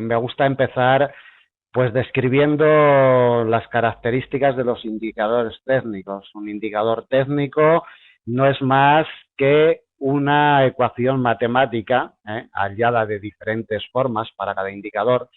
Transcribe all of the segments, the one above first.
Me gusta empezar pues describiendo las características de los indicadores técnicos. Un indicador técnico no es más que una ecuación matemática, hallada de diferentes formas para cada indicador,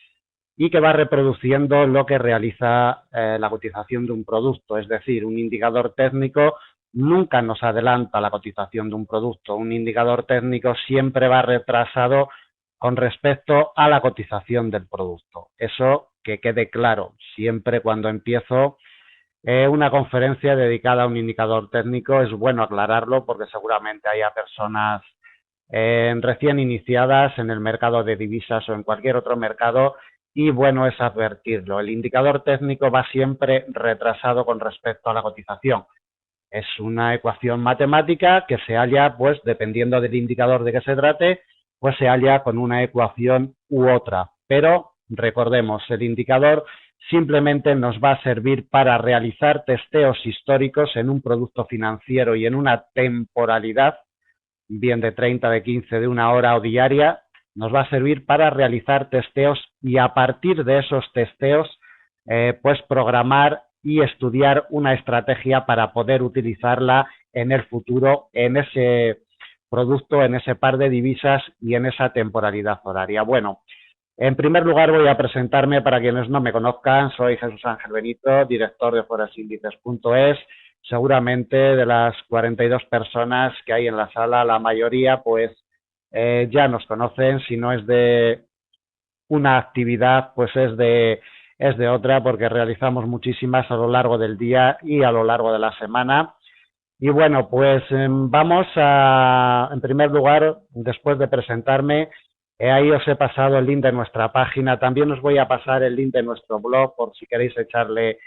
y que va reproduciendo lo que realiza la cotización de un producto. Es decir, un indicador técnico nunca nos adelanta la cotización de un producto. Un indicador técnico siempre va retrasado con respecto a la cotización del producto. Eso que quede claro. Siempre cuando empiezo una conferencia dedicada a un indicador técnico es bueno aclararlo, porque seguramente haya personas recién iniciadas en el mercado de divisas o en cualquier otro mercado, y bueno es advertirlo. El indicador técnico va siempre retrasado con respecto a la cotización. Es una ecuación matemática que se halla, pues dependiendo del indicador de que se trate, pues se halla con una ecuación u otra. Pero recordemos, el indicador simplemente nos va a servir para realizar testeos históricos en un producto financiero y en una temporalidad, bien de 30, de 15, de una hora o diaria. Nos va a servir para realizar testeos y a partir de esos testeos pues programar y estudiar una estrategia para poder utilizarla en el futuro, en ese producto, en ese par de divisas y en esa temporalidad horaria. Bueno, en primer lugar voy a presentarme para quienes no me conozcan. Soy Jesús Ángel Benito, director de forexiindices.es. Seguramente de las 42 personas que hay en la sala, la mayoría pues ya nos conocen. Si no es de una actividad, pues es de otra, porque realizamos muchísimas a lo largo del día y a lo largo de la semana. Y bueno, pues vamos a, en primer lugar, después de presentarme, ahí os he pasado el link de nuestra página. También os voy a pasar el link de nuestro blog por si queréis echarle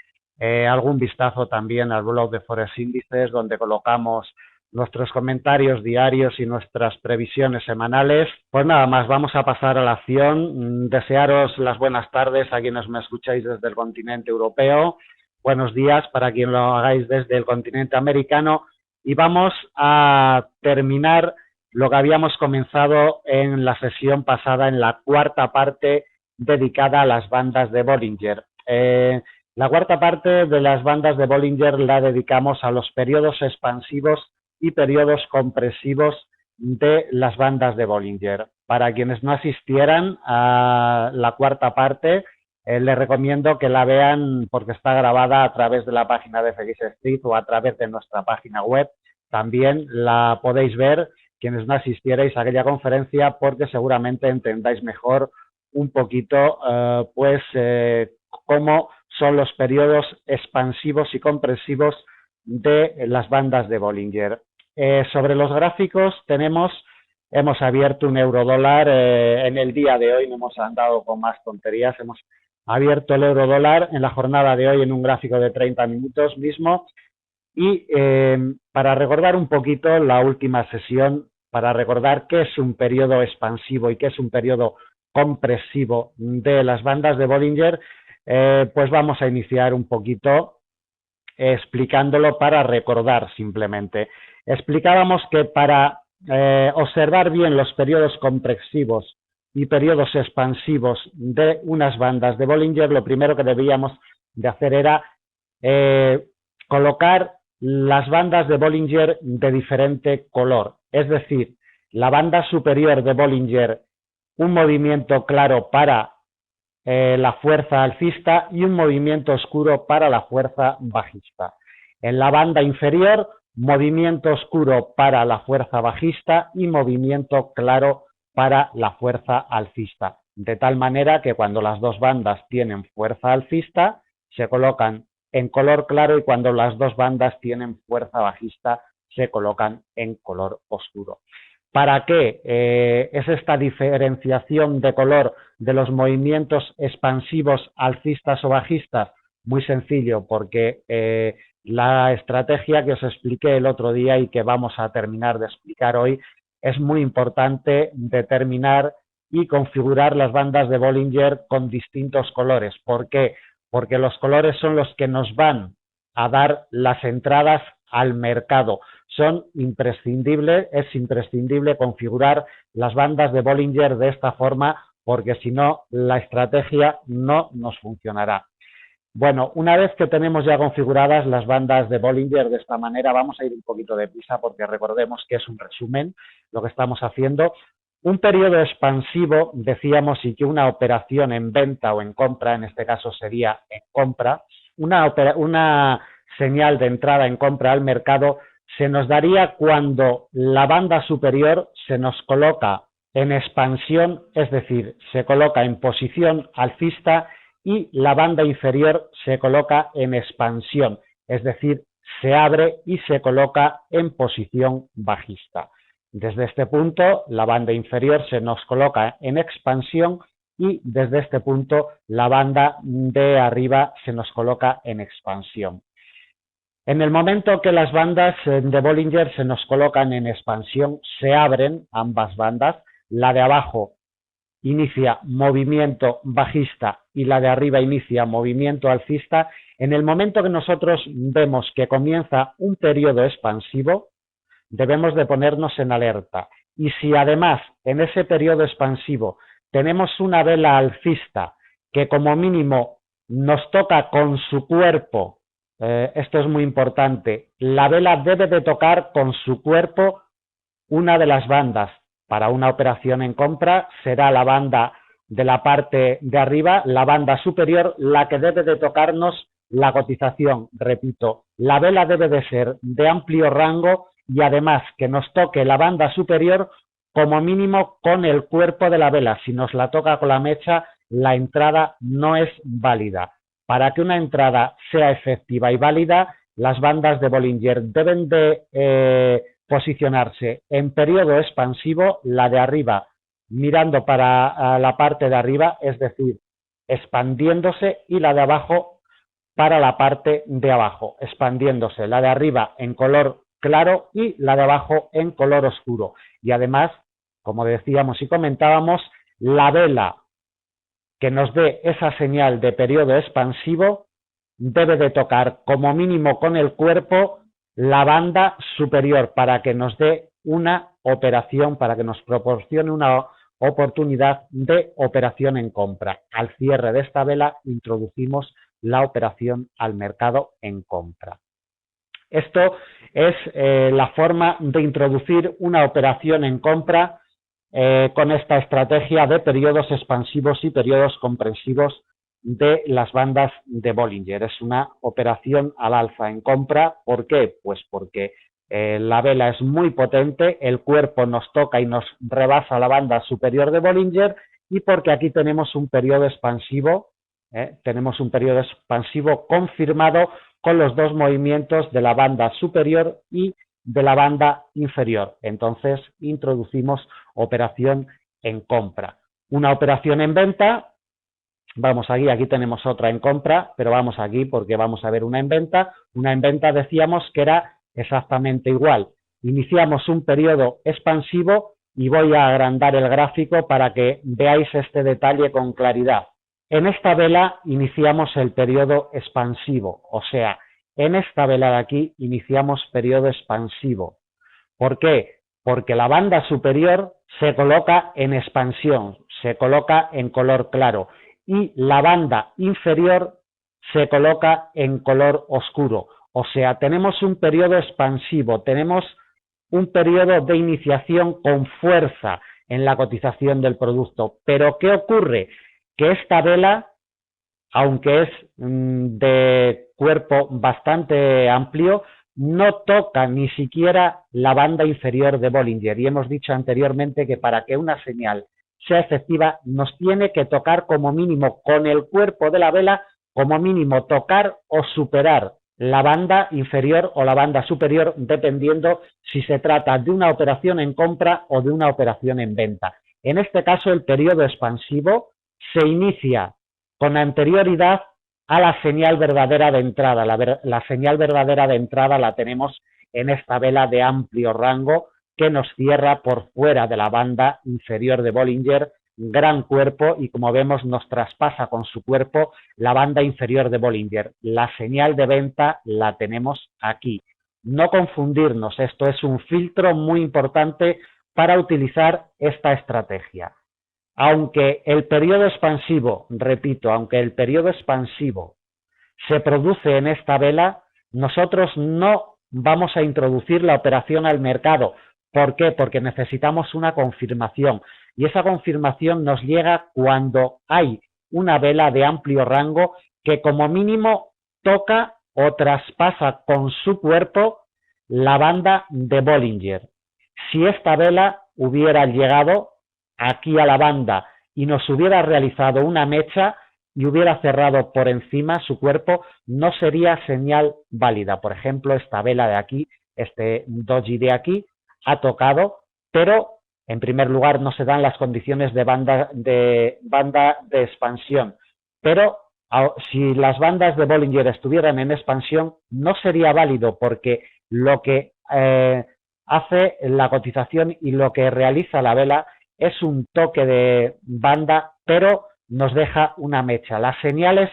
algún vistazo también al blog de Forex Índices, donde colocamos nuestros comentarios diarios y nuestras previsiones semanales. Pues nada más, vamos a pasar a la acción. Desearos las buenas tardes a quienes me escucháis desde el continente europeo. Buenos días para quien lo hagáis desde el continente americano. Y vamos a terminar lo que habíamos comenzado en la sesión pasada, en la cuarta parte dedicada a las bandas de Bollinger. La cuarta parte de las bandas de Bollinger la dedicamos a los periodos expansivos y periodos compresivos de las bandas de Bollinger. Para quienes no asistieran a la cuarta parte, les recomiendo que la vean porque está grabada a través de la página de FX Street o a través de nuestra página web. También la podéis ver quienes no asistierais a aquella conferencia, porque seguramente entendáis mejor un poquito cómo son los periodos expansivos y compresivos de las bandas de Bollinger. Sobre los gráficos hemos abierto un euro-dólar en el día de hoy, no hemos andado con más tonterías, hemos abierto el euro-dólar en la jornada de hoy en un gráfico de 30 minutos mismo. Y para recordar un poquito la última sesión, para recordar qué es un periodo expansivo y qué es un periodo compresivo de las bandas de Bollinger, pues vamos a iniciar un poquito explicándolo para recordar simplemente. Explicábamos que para observar bien los periodos compresivos y periodos expansivos de unas bandas de Bollinger, lo primero que debíamos de hacer era colocar las bandas de Bollinger de diferente color. Es decir, la banda superior de Bollinger, un movimiento claro para la fuerza alcista y un movimiento oscuro para la fuerza bajista. En la banda inferior, movimiento oscuro para la fuerza bajista y movimiento claro para la fuerza alcista. De tal manera que cuando las dos bandas tienen fuerza alcista, se colocan en color claro, y cuando las dos bandas tienen fuerza bajista, se colocan en color oscuro. ¿Para qué es esta diferenciación de color de los movimientos expansivos alcistas o bajistas? Muy sencillo, porque la estrategia que os expliqué el otro día y que vamos a terminar de explicar hoy, es muy importante determinar y configurar las bandas de Bollinger con distintos colores. ¿Por qué? Porque los colores son los que nos van a dar las entradas al mercado. Es imprescindible configurar las bandas de Bollinger de esta forma, porque si no, la estrategia no nos funcionará. Bueno, una vez que tenemos ya configuradas las bandas de Bollinger de esta manera, vamos a ir un poquito de prisa porque recordemos que es un resumen lo que estamos haciendo. Un periodo expansivo, decíamos, y que una operación en venta o en compra, en este caso sería en compra, una señal de entrada en compra al mercado se nos daría cuando la banda superior se nos coloca en expansión, es decir, se coloca en posición alcista y la banda inferior se coloca en expansión, es decir, se abre y se coloca en posición bajista. Desde este punto, la banda inferior se nos coloca en expansión y desde este punto la banda de arriba se nos coloca en expansión. En el momento que las bandas de Bollinger se nos colocan en expansión, se abren ambas bandas, la de abajo inicia movimiento bajista y la de arriba inicia movimiento alcista. En el momento que nosotros vemos que comienza un periodo expansivo, debemos de ponernos en alerta. Y si además en ese periodo expansivo tenemos una vela alcista que como mínimo nos toca con su cuerpo, esto es muy importante, la vela debe de tocar con su cuerpo una de las bandas. Para una operación en compra será la banda de la parte de arriba, la banda superior, la que debe de tocarnos la cotización. Repito, la vela debe de ser de amplio rango y además que nos toque la banda superior como mínimo con el cuerpo de la vela. Si nos la toca con la mecha, la entrada no es válida. Para que una entrada sea efectiva y válida, las bandas de Bollinger deben de posicionarse en periodo expansivo, la de arriba mirando para la parte de arriba, es decir, expandiéndose, y la de abajo para la parte de abajo, expandiéndose, la de arriba en color claro y la de abajo en color oscuro. Y además, como decíamos y comentábamos, la vela que nos dé esa señal de periodo expansivo debe de tocar como mínimo con el cuerpo la banda superior para que nos dé una operación, para que nos proporcione una oportunidad de operación en compra. Al cierre de esta vela introducimos la operación al mercado en compra. Esto es la forma de introducir una operación en compra con esta estrategia de periodos expansivos y periodos comprensivos de las bandas de Bollinger. Es una operación al alza en compra. ¿Por qué? Pues porque la vela es muy potente, el cuerpo nos toca y nos rebasa la banda superior de Bollinger, y porque aquí tenemos un periodo expansivo, confirmado con los dos movimientos de la banda superior y de la banda inferior. Entonces introducimos operación en compra. Una operación en venta, vamos aquí tenemos otra en compra, pero vamos aquí porque vamos a ver una en venta. Una en venta decíamos que era exactamente igual. Iniciamos un periodo expansivo y voy a agrandar el gráfico para que veáis este detalle con claridad. En esta vela iniciamos el periodo expansivo, o sea, en esta vela de aquí iniciamos periodo expansivo. ¿Por qué? Porque la banda superior se coloca en expansión, se coloca en color claro, y la banda inferior se coloca en color oscuro. O sea, tenemos un periodo expansivo, tenemos un periodo de iniciación con fuerza en la cotización del producto. Pero ¿qué ocurre? Que esta vela, aunque es de cuerpo bastante amplio, no toca ni siquiera la banda inferior de Bollinger. Y hemos dicho anteriormente que para que una señal sea efectiva nos tiene que tocar como mínimo con el cuerpo de la vela, como mínimo tocar o superar la banda inferior o la banda superior, dependiendo si se trata de una operación en compra o de una operación en venta. En este caso, el periodo expansivo se inicia con anterioridad a la señal verdadera de entrada. La señal verdadera de entrada la tenemos en esta vela de amplio rango que nos cierra por fuera de la banda inferior de Bollinger, gran cuerpo, y como vemos nos traspasa con su cuerpo la banda inferior de Bollinger. La señal de venta la tenemos aquí. No confundirnos, esto es un filtro muy importante para utilizar esta estrategia. aunque el periodo expansivo, repito, aunque el periodo expansivo se produce en esta vela, nosotros no vamos a introducir la operación al mercado. ¿Por qué? Porque necesitamos una confirmación y esa confirmación nos llega cuando hay una vela de amplio rango que como mínimo toca o traspasa con su cuerpo la banda de Bollinger. Si esta vela hubiera llegado aquí a la banda y nos hubiera realizado una mecha y hubiera cerrado por encima su cuerpo, no sería señal válida. Por ejemplo, esta vela de aquí, este doji de aquí, ha tocado, pero en primer lugar no se dan las condiciones de banda de expansión. Pero si las bandas de Bollinger estuvieran en expansión, no sería válido porque lo que hace la cotización y lo que realiza la vela es un toque de banda, pero nos deja una mecha. Las señales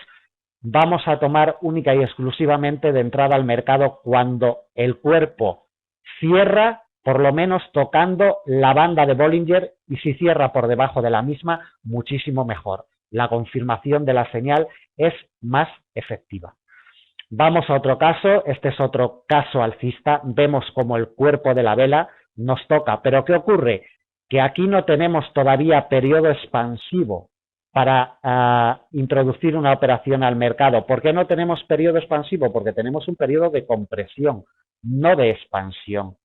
vamos a tomar única y exclusivamente de entrada al mercado cuando el cuerpo cierra, por lo menos tocando la banda de Bollinger, y si cierra por debajo de la misma, muchísimo mejor. La confirmación de la señal es más efectiva. Vamos a otro caso, este es otro caso alcista, vemos como el cuerpo de la vela nos toca, pero ¿qué ocurre? Que aquí no tenemos todavía periodo expansivo para introducir una operación al mercado. ¿Por qué no tenemos periodo expansivo? Porque tenemos un periodo de compresión, no de expansión.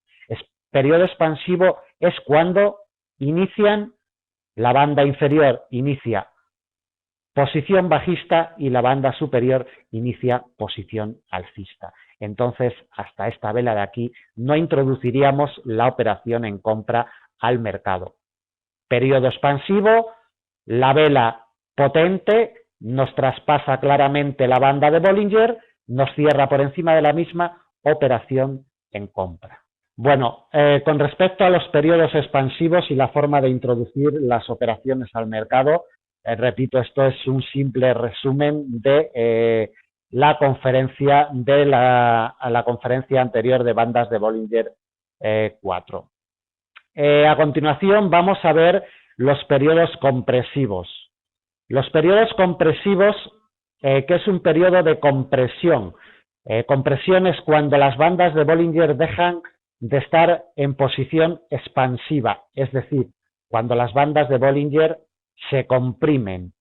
Periodo expansivo es cuando la banda inferior inicia posición bajista y la banda superior inicia posición alcista. Entonces, hasta esta vela de aquí no introduciríamos la operación en compra al mercado. Periodo expansivo, la vela potente nos traspasa claramente la banda de Bollinger, nos cierra por encima de la misma, operación en compra. Bueno, con respecto a los periodos expansivos y la forma de introducir las operaciones al mercado, repito, esto es un simple resumen de la conferencia anterior de bandas de Bollinger 4. A continuación vamos a ver los periodos compresivos. Los periodos compresivos, ¿qué es un periodo de compresión? Compresión es cuando las bandas de Bollinger dejan de estar en posición expansiva, es decir, cuando las bandas de Bollinger se comprimen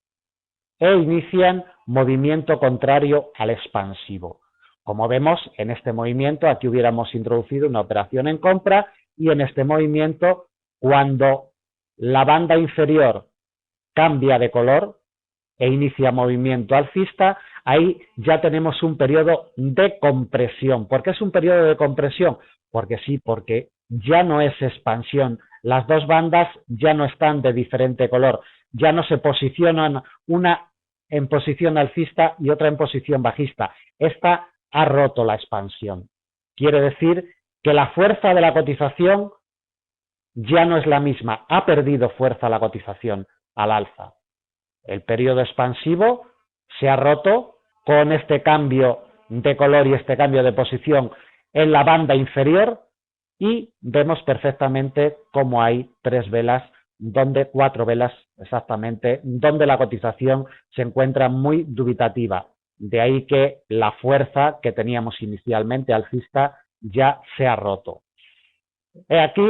e inician movimiento contrario al expansivo. Como vemos, en este movimiento aquí hubiéramos introducido una operación en compra y en este movimiento, cuando la banda inferior cambia de color e inicia movimiento alcista, ahí ya tenemos un periodo de compresión. ¿Por qué es un periodo de compresión? Porque sí, porque ya no es expansión. Las dos bandas ya no están de diferente color, ya no se posicionan una en posición alcista y otra en posición bajista. Esta ha roto la expansión. Quiere decir que la fuerza de la cotización ya no es la misma, ha perdido fuerza la cotización al alza. El periodo expansivo se ha roto con este cambio de color y este cambio de posición en la banda inferior y vemos perfectamente cómo hay cuatro velas exactamente, donde la cotización se encuentra muy dubitativa. De ahí que la fuerza que teníamos inicialmente alcista ya se ha roto.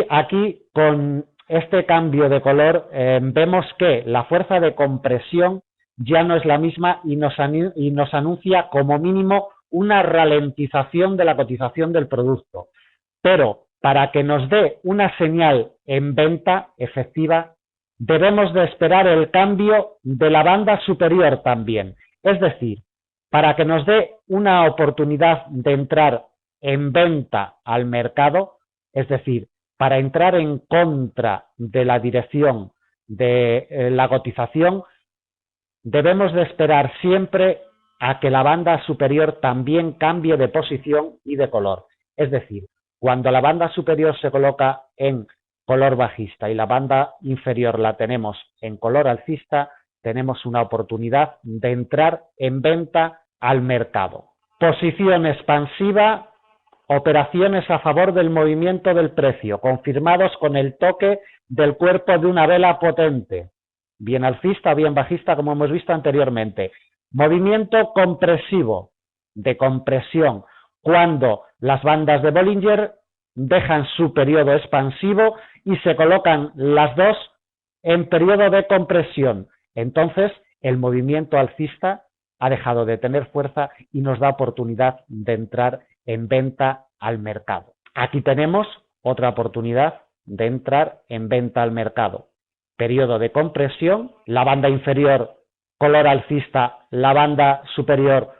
Aquí con este cambio de color vemos que la fuerza de compresión ya no es la misma y nos anuncia como mínimo una ralentización de la cotización del producto. Pero para que nos dé una señal en venta efectiva, debemos de esperar el cambio de la banda superior también. Es decir, para que nos dé una oportunidad de entrar en venta al mercado, es decir, para entrar en contra de la dirección de la cotización, debemos de esperar siempre a que la banda superior también cambie de posición y de color. Es decir, cuando la banda superior se coloca en color bajista y la banda inferior la tenemos en color alcista, tenemos una oportunidad de entrar en venta al mercado. Posición expansiva, operaciones a favor del movimiento del precio, confirmados con el toque del cuerpo de una vela potente. bien alcista o bien bajista, como hemos visto anteriormente. Movimiento compresivo, de compresión, cuando las bandas de Bollinger dejan su periodo expansivo y se colocan las dos en periodo de compresión. Entonces, el movimiento alcista ha dejado de tener fuerza y nos da oportunidad de entrar en venta al mercado. Aquí tenemos otra oportunidad de entrar en venta al mercado. Periodo de compresión, la banda inferior color alcista, la banda superior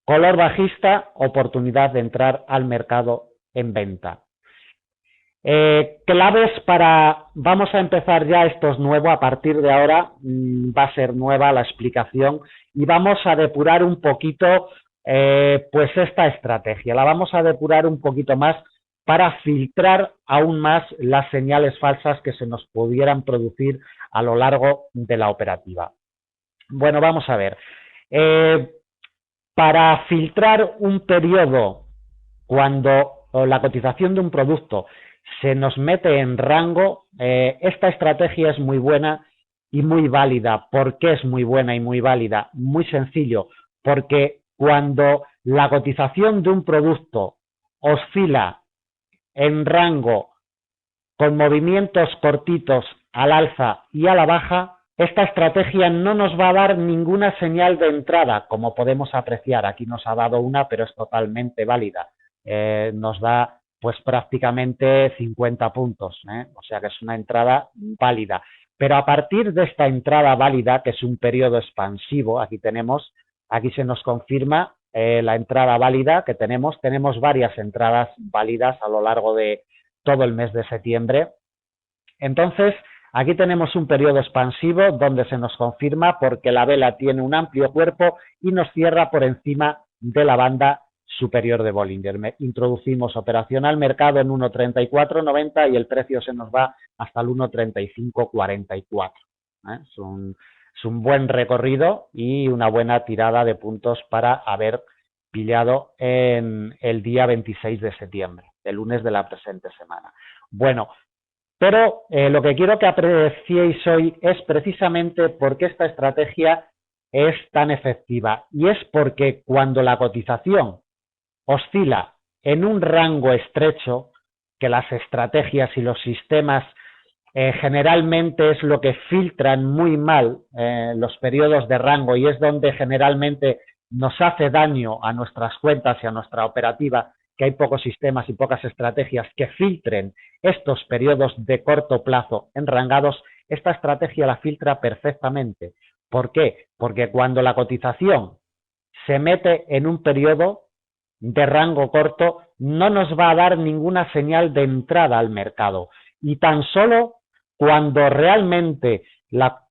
color bajista, oportunidad de entrar al mercado en venta. Claves para, vamos a empezar ya, esto es nuevo, a partir de ahora va a ser nueva la explicación y vamos a depurar un poquito pues esta estrategia, la vamos a depurar un poquito más para filtrar aún más las señales falsas que se nos pudieran producir a lo largo de la operativa. Bueno, vamos a ver. Para filtrar un periodo cuando la cotización de un producto se nos mete en rango, esta estrategia es muy buena y muy válida. ¿Por qué es muy buena y muy válida? Muy sencillo, porque cuando la cotización de un producto oscila en rango con movimientos cortitos al alza y a la baja, esta estrategia no nos va a dar ninguna señal de entrada, como podemos apreciar. Aquí nos ha dado una, pero es totalmente válida. Nos da pues prácticamente 50 puntos, o sea que es una entrada válida. Pero a partir de esta entrada válida, que es un periodo expansivo, aquí se nos confirma la entrada válida que tenemos varias entradas válidas a lo largo de todo el mes de septiembre. Entonces, aquí tenemos un periodo expansivo donde se nos confirma porque la vela tiene un amplio cuerpo y nos cierra por encima de la banda superior de Bollinger. Introducimos operación al mercado en 1.3490 y el precio se nos va hasta el 1.3544. Es un buen recorrido y una buena tirada de puntos para haber pillado en el día 26 de septiembre, el lunes de la presente semana. Bueno, pero lo que quiero que apreciéis hoy es precisamente por qué esta estrategia es tan efectiva. Y es porque cuando la cotización oscila en un rango estrecho, que las estrategias y los sistemas generalmente es lo que filtran muy mal los periodos de rango y es donde generalmente nos hace daño a nuestras cuentas y a nuestra operativa, que hay pocos sistemas y pocas estrategias que filtren estos periodos de corto plazo enrangados. Esta estrategia la filtra perfectamente. ¿Por qué? Porque cuando la cotización se mete en un periodo de rango corto, no nos va a dar ninguna señal de entrada al mercado. Y tan solo cuando realmente la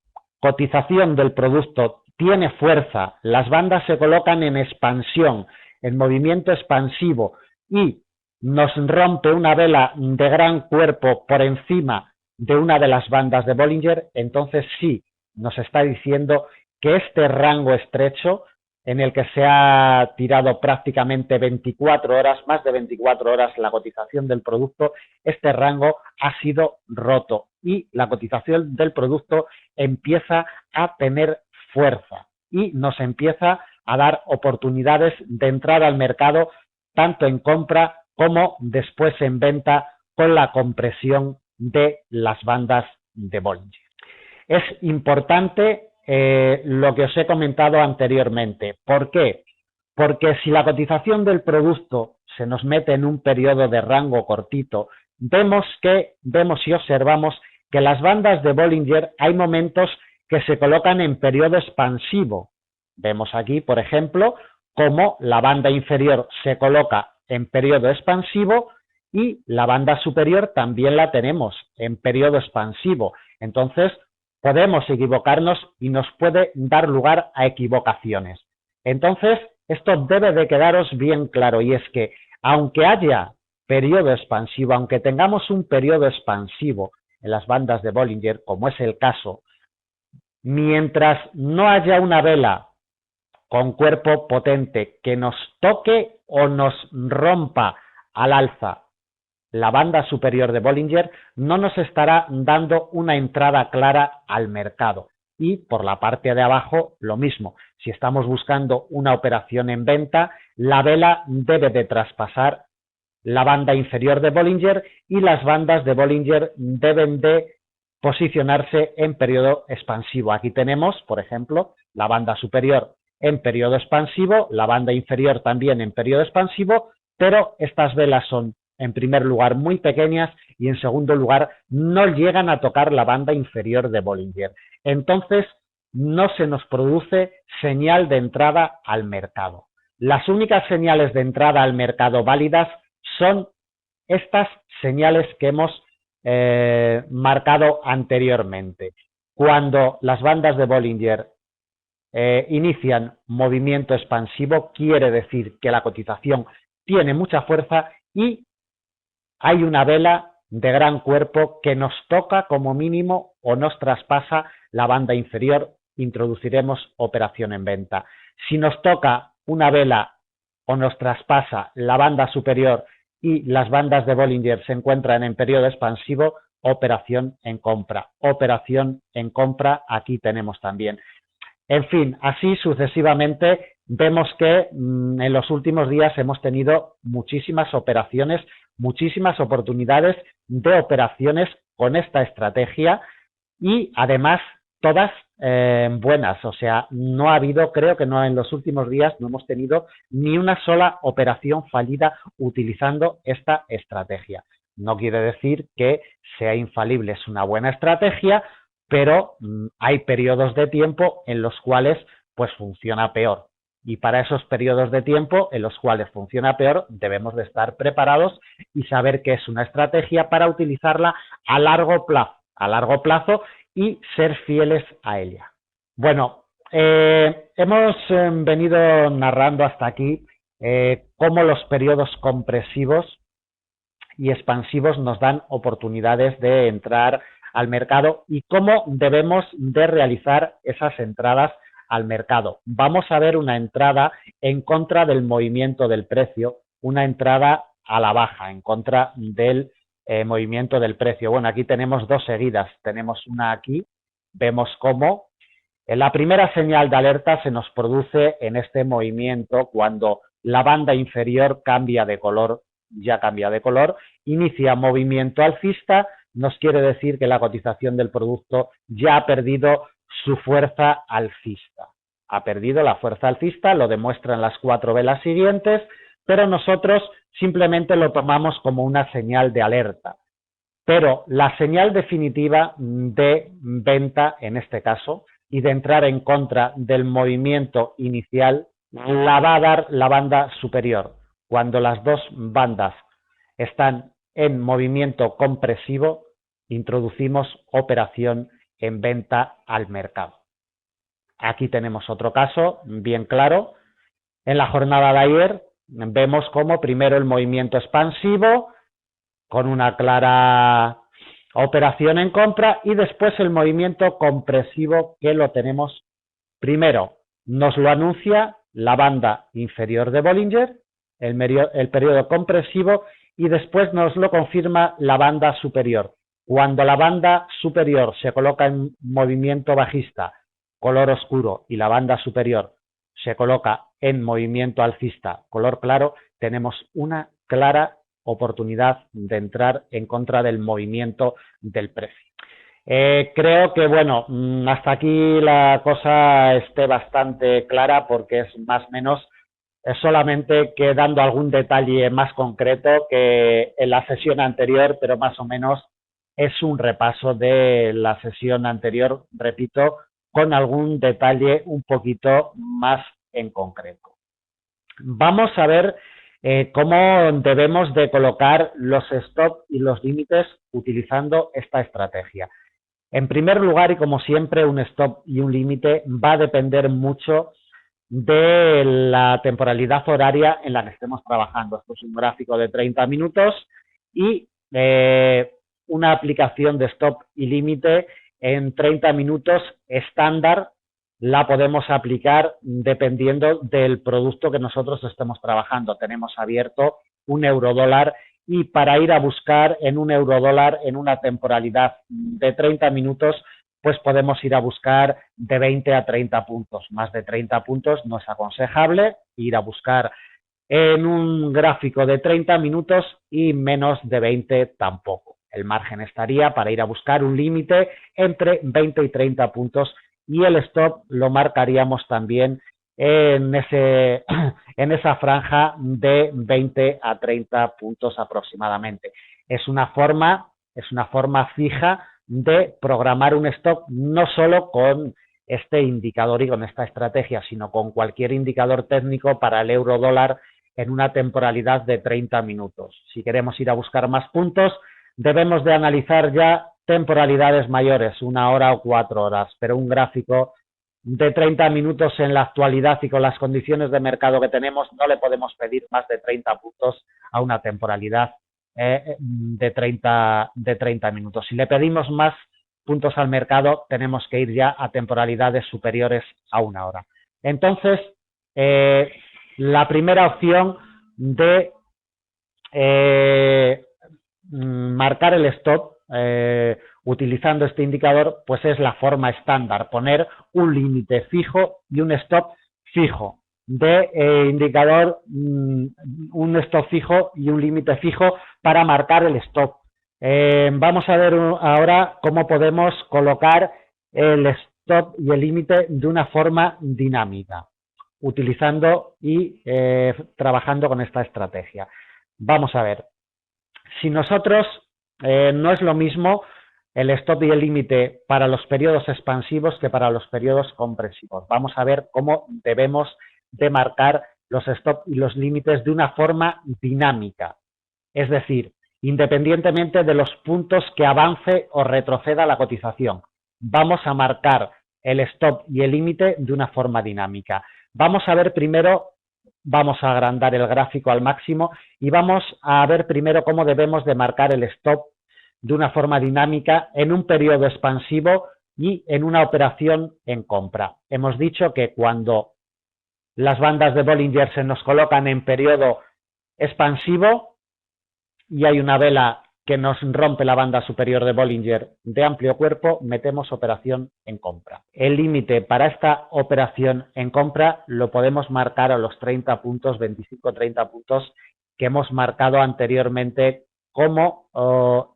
cotización del producto tiene fuerza, las bandas se colocan en expansión, en movimiento expansivo, y nos rompe una vela de gran cuerpo por encima de una de las bandas de Bollinger, entonces sí, nos está diciendo que este rango estrecho, en el que se ha tirado prácticamente 24 horas, más de 24 horas la cotización del producto, este rango ha sido roto y la cotización del producto empieza a tener fuerza y nos empieza a dar oportunidades de entrada al mercado, tanto en compra como después en venta, con la compresión de las bandas de Bollinger. Es importante lo que os he comentado anteriormente. ¿Por qué? Porque si la cotización del producto se nos mete en un periodo de rango cortito, vemos y observamos que las bandas de Bollinger hay momentos que se colocan en periodo expansivo. Vemos aquí, por ejemplo, cómo la banda inferior se coloca en periodo expansivo y la banda superior también la tenemos en periodo expansivo. Entonces, podemos equivocarnos y nos puede dar lugar a equivocaciones. Entonces, esto debe de quedaros bien claro, y es que aunque haya periodo expansivo, aunque tengamos un periodo expansivo en las bandas de Bollinger, como es el caso, mientras no haya una vela con cuerpo potente que nos toque o nos rompa al alza la banda superior de Bollinger, no nos estará dando una entrada clara al mercado. y por la parte de abajo lo mismo. Si estamos buscando una operación en venta, la vela debe de traspasar la banda inferior de Bollinger y las bandas de Bollinger deben de posicionarse en periodo expansivo. Aquí tenemos, por ejemplo, la banda superior en periodo expansivo, la banda inferior también en periodo expansivo, pero estas velas son, en primer lugar, muy pequeñas y, en segundo lugar, no llegan a tocar la banda inferior de Bollinger. Entonces, no se nos produce señal de entrada al mercado. Las únicas señales de entrada al mercado válidas son estas señales que hemos marcado anteriormente. Cuando las bandas de Bollinger inician movimiento expansivo, quiere decir que la cotización tiene mucha fuerza y hay una vela de gran cuerpo que nos toca como mínimo o nos traspasa la banda inferior, introduciremos operación en venta. Si nos toca una vela o nos traspasa la banda superior y las bandas de Bollinger se encuentran en periodo expansivo, operación en compra. Operación en compra aquí tenemos también. En fin, así sucesivamente vemos que en los últimos días hemos tenido muchísimas operaciones, muchísimas oportunidades de operaciones con esta estrategia y además todas buenas. O sea, no ha habido, creo que no en los últimos días no hemos tenido ni una sola operación fallida utilizando esta estrategia. No quiere decir que sea infalible, es una buena estrategia, pero hay periodos de tiempo en los cuales pues funciona peor. Y para esos periodos de tiempo en los cuales funciona peor debemos de estar preparados y saber que es una estrategia para utilizarla a largo plazo y ser fieles a ella. Bueno, hemos venido narrando hasta aquí cómo los periodos compresivos y expansivos nos dan oportunidades de entrar al mercado y cómo debemos de realizar esas entradas al mercado. Vamos a ver una entrada en contra del movimiento del precio, una entrada a la baja en contra del movimiento del precio. Bueno, aquí tenemos dos seguidas, tenemos una aquí, vemos cómo la primera señal de alerta se nos produce en este movimiento cuando la banda inferior cambia de color, ya cambia de color, inicia movimiento alcista, nos quiere decir que la cotización del producto ya ha perdido su fuerza alcista. Ha perdido la fuerza alcista, lo demuestran las 4 velas siguientes, pero nosotros simplemente lo tomamos como una señal de alerta. Pero la señal definitiva de venta, en este caso, y de entrar en contra del movimiento inicial, la va a dar la banda superior. Cuando las dos bandas están en movimiento compresivo, introducimos operación en venta al mercado. Aquí tenemos otro caso bien claro. En la jornada de ayer vemos como primero el movimiento expansivo con una clara operación en compra y después el movimiento compresivo que lo tenemos primero. Nos lo anuncia la banda inferior de Bollinger, el periodo compresivo, y después nos lo confirma la banda superior. Cuando la banda superior se coloca en movimiento bajista, color oscuro, y la banda superior se coloca en movimiento alcista, color claro, tenemos una clara oportunidad de entrar en contra del movimiento del precio. Creo que, bueno, hasta aquí la cosa esté bastante clara porque es más o menos solamente que dando algún detalle más concreto que en la sesión anterior, pero más o menos es un repaso de la sesión anterior, repito, con algún detalle un poquito más en concreto. Vamos a ver cómo debemos de colocar los stop y los límites utilizando esta estrategia. En primer lugar, y como siempre, un stop y un límite va a depender mucho de la temporalidad horaria en la que estemos trabajando. Esto es un gráfico de 30 minutos y una aplicación de stop y límite en 30 minutos estándar la podemos aplicar dependiendo del producto que nosotros estemos trabajando. Tenemos abierto un eurodólar y para ir a buscar en un eurodólar en una temporalidad de 30 minutos pues podemos ir a buscar de 20 a 30 puntos. Más de 30 puntos no es aconsejable ir a buscar en un gráfico de 30 minutos y menos de 20 tampoco. El margen estaría para ir a buscar un límite entre 20 y 30 puntos y el stop lo marcaríamos también en esa franja de 20 a 30 puntos aproximadamente. Es una forma fija de programar un stop no solo con este indicador y con esta estrategia, sino con cualquier indicador técnico para el euro dólar en una temporalidad de 30 minutos. Si queremos ir a buscar más puntos, debemos de analizar ya temporalidades mayores, 1 hora o 4 horas, pero un gráfico de 30 minutos en la actualidad y con las condiciones de mercado que tenemos, no le podemos pedir más de 30 puntos a una temporalidad de 30 minutos. Si le pedimos más puntos al mercado, tenemos que ir ya a temporalidades superiores a 1 hora. Entonces, la primera opción de marcar el stop utilizando este indicador, pues es la forma estándar, poner un límite fijo y un stop fijo. De indicador, un stop fijo y un límite fijo para marcar el stop. Vamos a ver ahora cómo podemos colocar el stop y el límite de una forma dinámica, utilizando y trabajando con esta estrategia. Vamos a ver. Si nosotros no es lo mismo el stop y el límite para los periodos expansivos que para los periodos compresivos. Vamos a ver cómo debemos de marcar los stop y los límites de una forma dinámica. Es decir, independientemente de los puntos que avance o retroceda la cotización. Vamos a marcar el stop y el límite de una forma dinámica. Vamos a ver primero, vamos a agrandar el gráfico al máximo y vamos a ver primero cómo debemos de marcar el stop de una forma dinámica en un periodo expansivo y en una operación en compra. Hemos dicho que cuando las bandas de Bollinger se nos colocan en periodo expansivo y hay una vela que nos rompe la banda superior de Bollinger de amplio cuerpo, metemos operación en compra. El límite para esta operación en compra lo podemos marcar a los 30 puntos, 25-30 puntos que hemos marcado anteriormente como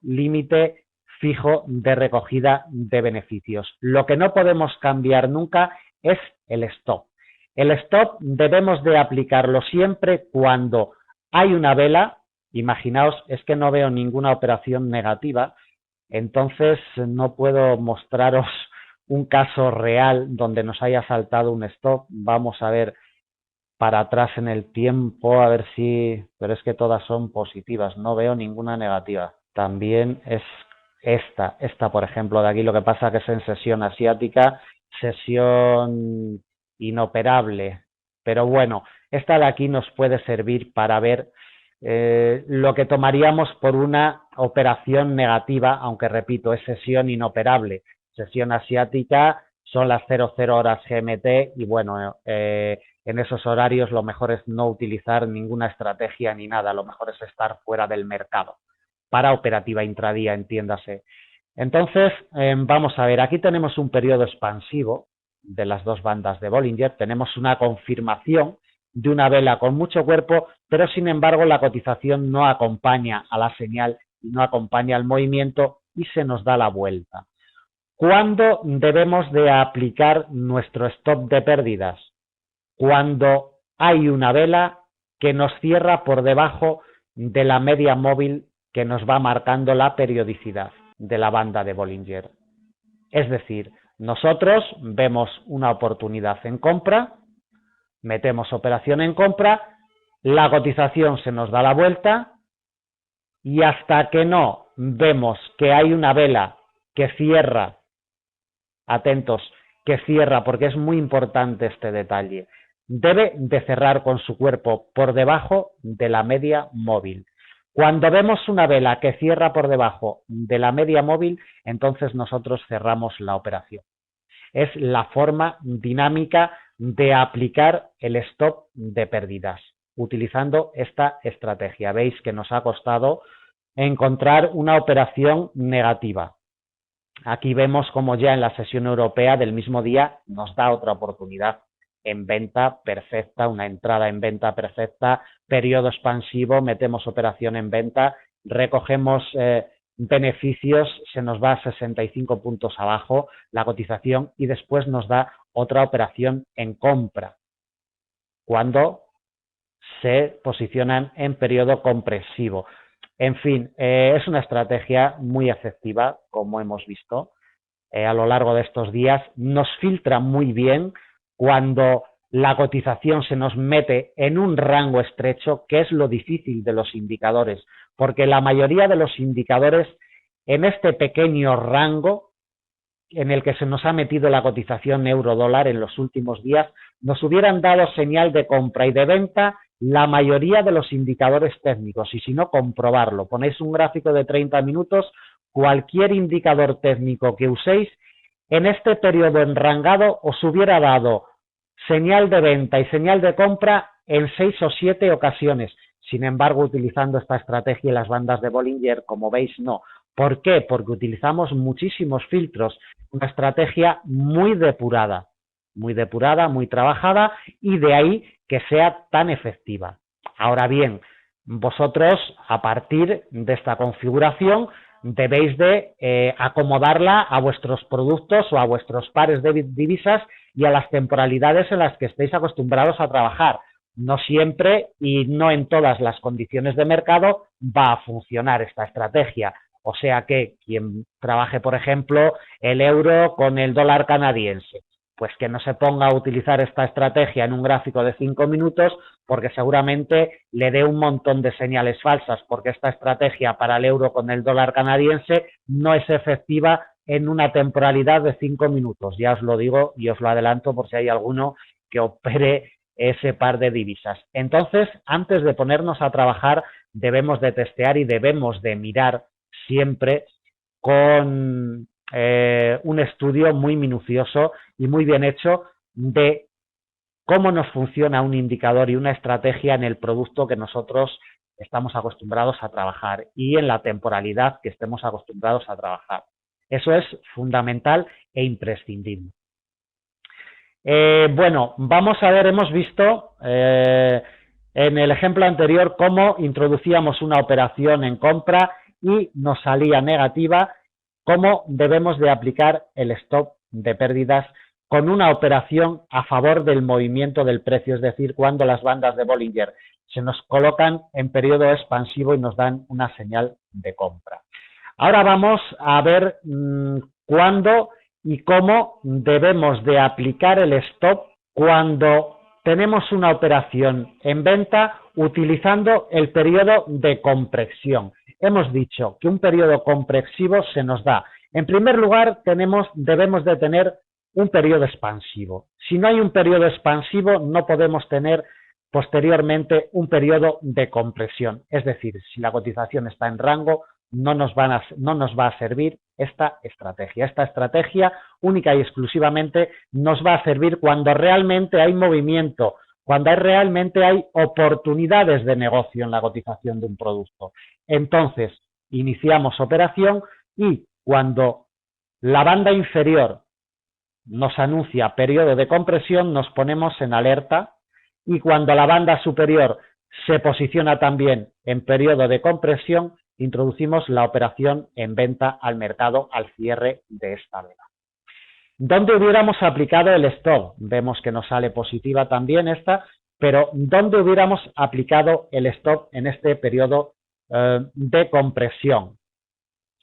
límite fijo de recogida de beneficios. Lo que no podemos cambiar nunca es el stop. El stop debemos de aplicarlo siempre cuando hay una vela. Imaginaos, es que no veo ninguna operación negativa, entonces no puedo mostraros un caso real donde nos haya saltado un stop. Vamos a ver para atrás en el tiempo, a ver si... Pero es que todas son positivas, no veo ninguna negativa. También es esta por ejemplo de aquí, lo que pasa que es en sesión asiática, sesión inoperable. Pero bueno, esta de aquí nos puede servir para ver lo que tomaríamos por una operación negativa, aunque repito, es sesión inoperable. Sesión asiática son las 00 horas GMT y bueno, en esos horarios lo mejor es no utilizar ninguna estrategia ni nada, lo mejor es estar fuera del mercado, para operativa intradía, entiéndase. Entonces, vamos a ver, aquí tenemos un periodo expansivo de las dos bandas de Bollinger, tenemos una confirmación de una vela con mucho cuerpo, pero sin embargo la cotización no acompaña a la señal, no acompaña al movimiento y se nos da la vuelta. ¿Cuándo debemos de aplicar nuestro stop de pérdidas? Cuando hay una vela que nos cierra por debajo de la media móvil que nos va marcando la periodicidad de la banda de Bollinger. Es decir, nosotros vemos una oportunidad en compra, metemos operación en compra, la cotización se nos da la vuelta y hasta que no vemos que hay una vela que cierra, atentos, que cierra, porque es muy importante este detalle, debe de cerrar con su cuerpo por debajo de la media móvil. Cuando vemos una vela que cierra por debajo de la media móvil, entonces nosotros cerramos la operación. Es la forma dinámica de aplicar el stop de pérdidas, utilizando esta estrategia. Veis que nos ha costado encontrar una operación negativa. aquí vemos como ya en la sesión europea del mismo día nos da otra oportunidad en venta perfecta, una entrada en venta perfecta, periodo expansivo, metemos operación en venta, recogemos beneficios, se nos va a 65 puntos abajo la cotización y después nos da otra operación en compra cuando se posicionan en periodo compresivo. En fin, es una estrategia muy efectiva, como hemos visto a lo largo de estos días. Nos filtra muy bien cuando la cotización se nos mete en un rango estrecho, que es lo difícil de los indicadores, porque la mayoría de los indicadores en este pequeño rango en el que se nos ha metido la cotización euro-dólar en los últimos días, nos hubieran dado señal de compra y de venta la mayoría de los indicadores técnicos, y si no, comprobarlo. Ponéis un gráfico de 30 minutos, cualquier indicador técnico que uséis, en este periodo enrangado os hubiera dado señal de venta y señal de compra en 6 o 7 ocasiones. Sin embargo, utilizando esta estrategia y las bandas de Bollinger, como veis, no. ¿Por qué? Porque utilizamos muchísimos filtros, una estrategia muy depurada, muy trabajada, y de ahí que sea tan efectiva. Ahora bien, vosotros, a partir de esta configuración, debéis de acomodarla a vuestros productos o a vuestros pares de divisas y a las temporalidades en las que estéis acostumbrados a trabajar. No siempre y no en todas las condiciones de mercado va a funcionar esta estrategia. O sea que quien trabaje, por ejemplo, el euro con el dólar canadiense, pues que no se ponga a utilizar esta estrategia en un gráfico de 5 minutos, porque seguramente le dé un montón de señales falsas, porque esta estrategia para el euro con el dólar canadiense no es efectiva en una temporalidad de 5 minutos. Ya os lo digo y os lo adelanto por si hay alguno que opere ese par de divisas. Entonces, antes de ponernos a trabajar, debemos de testear y debemos de mirar siempre con un estudio muy minucioso y muy bien hecho de cómo nos funciona un indicador y una estrategia en el producto que nosotros estamos acostumbrados a trabajar y en la temporalidad que estemos acostumbrados a trabajar. Eso es fundamental e imprescindible. Bueno, vamos a ver, hemos visto en el ejemplo anterior cómo introducíamos una operación en compra y nos salía negativa, cómo debemos de aplicar el stop de pérdidas con una operación a favor del movimiento del precio, es decir, cuando las bandas de Bollinger se nos colocan en periodo expansivo y nos dan una señal de compra. Ahora vamos a ver cuándo y cómo debemos de aplicar el stop cuando tenemos una operación en venta utilizando el periodo de compresión. Hemos dicho que un periodo compresivo se nos da. En primer lugar, debemos de tener un periodo expansivo. Si no hay un periodo expansivo, no podemos tener posteriormente un periodo de compresión. Es decir, si la cotización está en rango, no nos va a servir esta estrategia. Esta estrategia única y exclusivamente nos va a servir cuando realmente hay movimiento, cuando realmente hay oportunidades de negocio en la cotización de un producto. Entonces, iniciamos operación y cuando la banda inferior nos anuncia periodo de compresión, nos ponemos en alerta, y cuando la banda superior se posiciona también en periodo de compresión, introducimos la operación en venta al mercado al cierre de esta vela. ¿Dónde hubiéramos aplicado el stop? Vemos que nos sale positiva también esta, pero ¿dónde hubiéramos aplicado el stop en este periodo de compresión?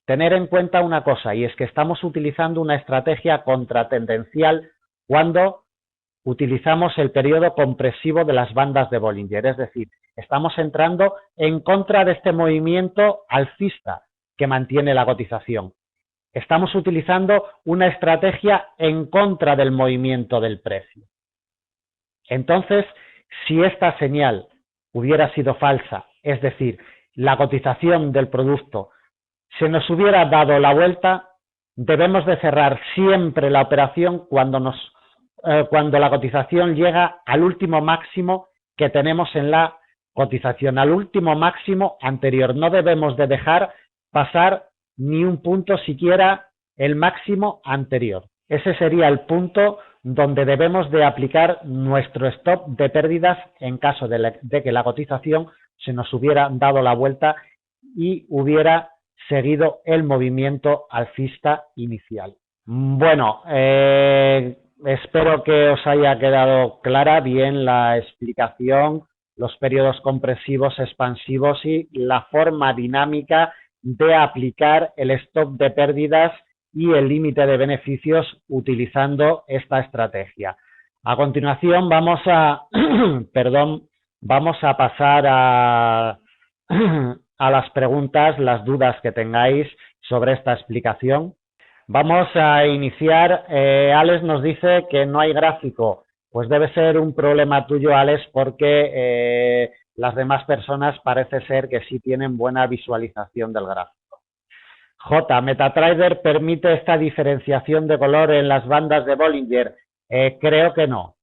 Tener en cuenta una cosa, y es que estamos utilizando una estrategia contratendencial cuando utilizamos el periodo compresivo de las bandas de Bollinger, es decir, estamos entrando en contra de este movimiento alcista que mantiene la cotización. Estamos utilizando una estrategia en contra del movimiento del precio. Entonces, si esta señal hubiera sido falsa, es decir, la cotización del producto se nos hubiera dado la vuelta, debemos de cerrar siempre la operación cuando la cotización llega al último máximo que tenemos en la cotización, al último máximo anterior. No debemos de dejar pasar ni un punto siquiera el máximo anterior. Ese sería el punto donde debemos de aplicar nuestro stop de pérdidas en caso de que la cotización se nos hubiera dado la vuelta y hubiera seguido el movimiento alcista inicial. Bueno, espero que os haya quedado clara bien la explicación, los periodos compresivos, expansivos y la forma dinámica de aplicar el stop de pérdidas y el límite de beneficios utilizando esta estrategia. A continuación vamos a pasar a las preguntas, las dudas que tengáis sobre esta explicación. Vamos a iniciar. Alex nos dice que no hay gráfico. Pues debe ser un problema tuyo, Alex, porque las demás personas parece ser que sí tienen buena visualización del gráfico. J. ¿MetaTrader permite esta diferenciación de color en las bandas de Bollinger? Creo que no.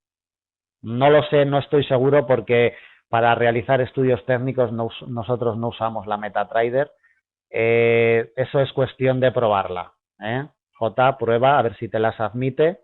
No lo sé, no estoy seguro porque para realizar estudios técnicos nosotros no usamos la MetaTrader. Eso es cuestión de probarla. J, prueba a ver si te las admite.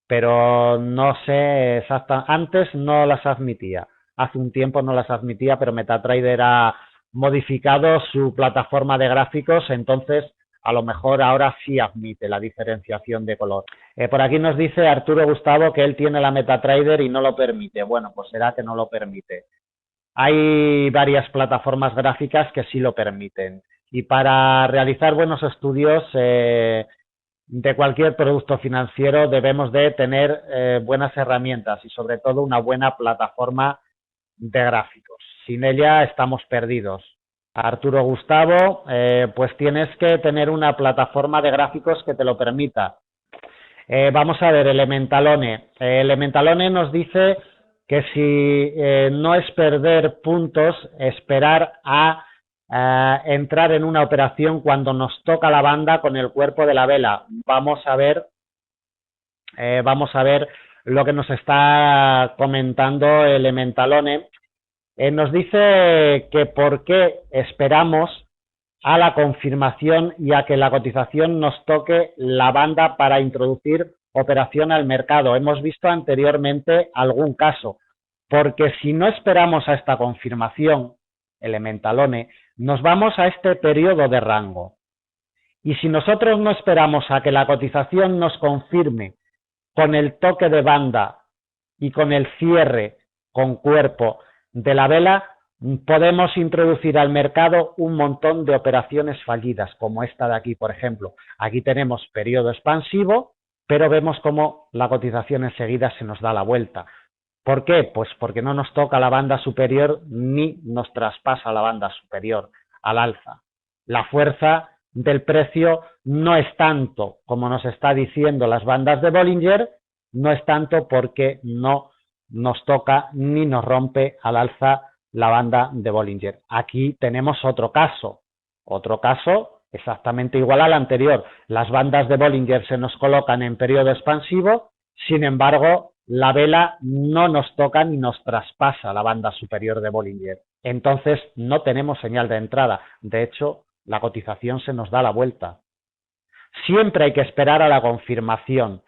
Pero no sé exactamente. Antes no las admitía. Hace un tiempo no las admitía, pero MetaTrader ha modificado su plataforma de gráficos, entonces a lo mejor ahora sí admite la diferenciación de color. Por aquí nos dice Arturo Gustavo que él tiene la MetaTrader y no lo permite. Bueno, pues será que no lo permite. Hay varias plataformas gráficas que sí lo permiten. Y para realizar buenos estudios de cualquier producto financiero debemos de tener buenas herramientas y sobre todo una buena plataforma de gráficos. Sin ella estamos perdidos. Arturo Gustavo, pues tienes que tener una plataforma de gráficos que te lo permita. Vamos a ver, Elementalone. Elementalone nos dice que si no es perder puntos, esperar a entrar en una operación cuando nos toca la banda con el cuerpo de la vela. Vamos a ver lo que nos está comentando Elementalone. Nos dice que por qué esperamos a la confirmación y a que la cotización nos toque la banda para introducir operación al mercado. Hemos visto anteriormente algún caso, porque si no esperamos a esta confirmación, Elementalone, nos vamos a este periodo de rango. Y si nosotros no esperamos a que la cotización nos confirme con el toque de banda y con el cierre con cuerpo de la vela, podemos introducir al mercado un montón de operaciones fallidas, como esta de aquí, por ejemplo. Aquí tenemos periodo expansivo, pero vemos cómo la cotización enseguida se nos da la vuelta. ¿Por qué? Pues porque no nos toca la banda superior ni nos traspasa la banda superior al alza. La fuerza del precio no es tanto, como nos está diciendo las bandas de Bollinger, no es tanto porque no nos toca ni nos rompe al alza la banda de Bollinger. Aquí tenemos otro caso exactamente igual al anterior. Las bandas de Bollinger se nos colocan en periodo expansivo, sin embargo, la vela no nos toca ni nos traspasa la banda superior de Bollinger. Entonces, no tenemos señal de entrada. De hecho, la cotización se nos da la vuelta. Siempre hay que esperar a la confirmación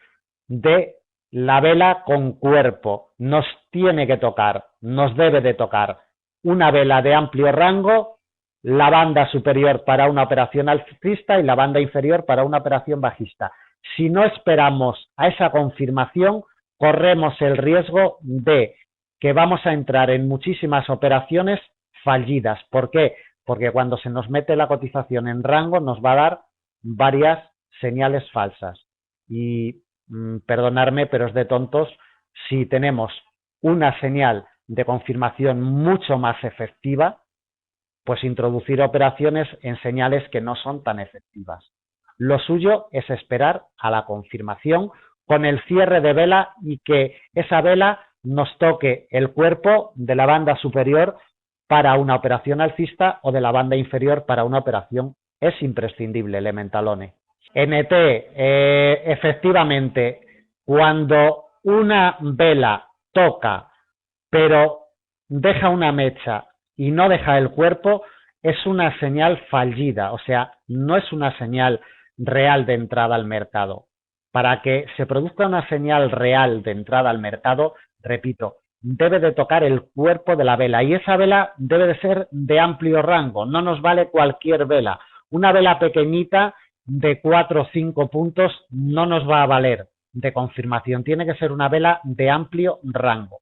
de la vela con cuerpo. Nos tiene que tocar, nos debe de tocar una vela de amplio rango, la banda superior para una operación alcista y la banda inferior para una operación bajista. Si no esperamos a esa confirmación, corremos el riesgo de que vamos a entrar en muchísimas operaciones fallidas. ¿Por qué? Porque cuando se nos mete la cotización en rango nos va a dar varias señales falsas. Y perdonadme, pero es de tontos si tenemos una señal de confirmación mucho más efectiva, pues introducir operaciones en señales que no son tan efectivas. Lo suyo es esperar a la confirmación con el cierre de vela y que esa vela nos toque el cuerpo de la banda superior para una operación alcista o de la banda inferior para una operación. Es imprescindible, Elementalone. NT, efectivamente, cuando una vela toca pero deja una mecha y no deja el cuerpo, es una señal fallida, o sea, no es una señal real de entrada al mercado. Para que se produzca una señal real de entrada al mercado, repito, debe de tocar el cuerpo de la vela y esa vela debe de ser de amplio rango, no nos vale cualquier vela. Una vela pequeñita de 4 o 5 puntos no nos va a valer de confirmación, tiene que ser una vela de amplio rango.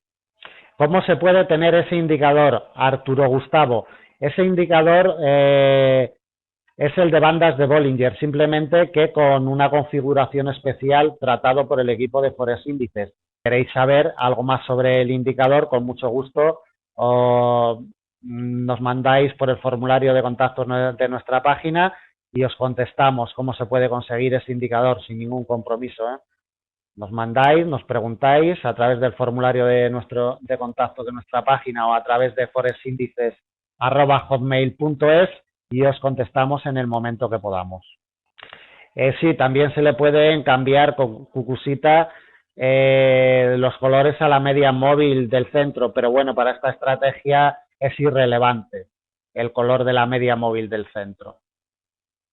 ¿Cómo se puede tener ese indicador, Arturo Gustavo? Ese indicador es el de bandas de Bollinger, simplemente que con una configuración especial tratado por el equipo de Forex Índices. ¿Queréis saber algo más sobre el indicador? Con mucho gusto nos mandáis por el formulario de contacto de nuestra página y os contestamos cómo se puede conseguir ese indicador sin ningún compromiso. Nos mandáis, nos preguntáis a través del formulario de contacto de nuestra página o a través de forexindices@hotmail.es y os contestamos en el momento que podamos. Sí, también se le pueden cambiar con Cucusita los colores a la media móvil del centro, pero bueno, para esta estrategia es irrelevante el color de la media móvil del centro.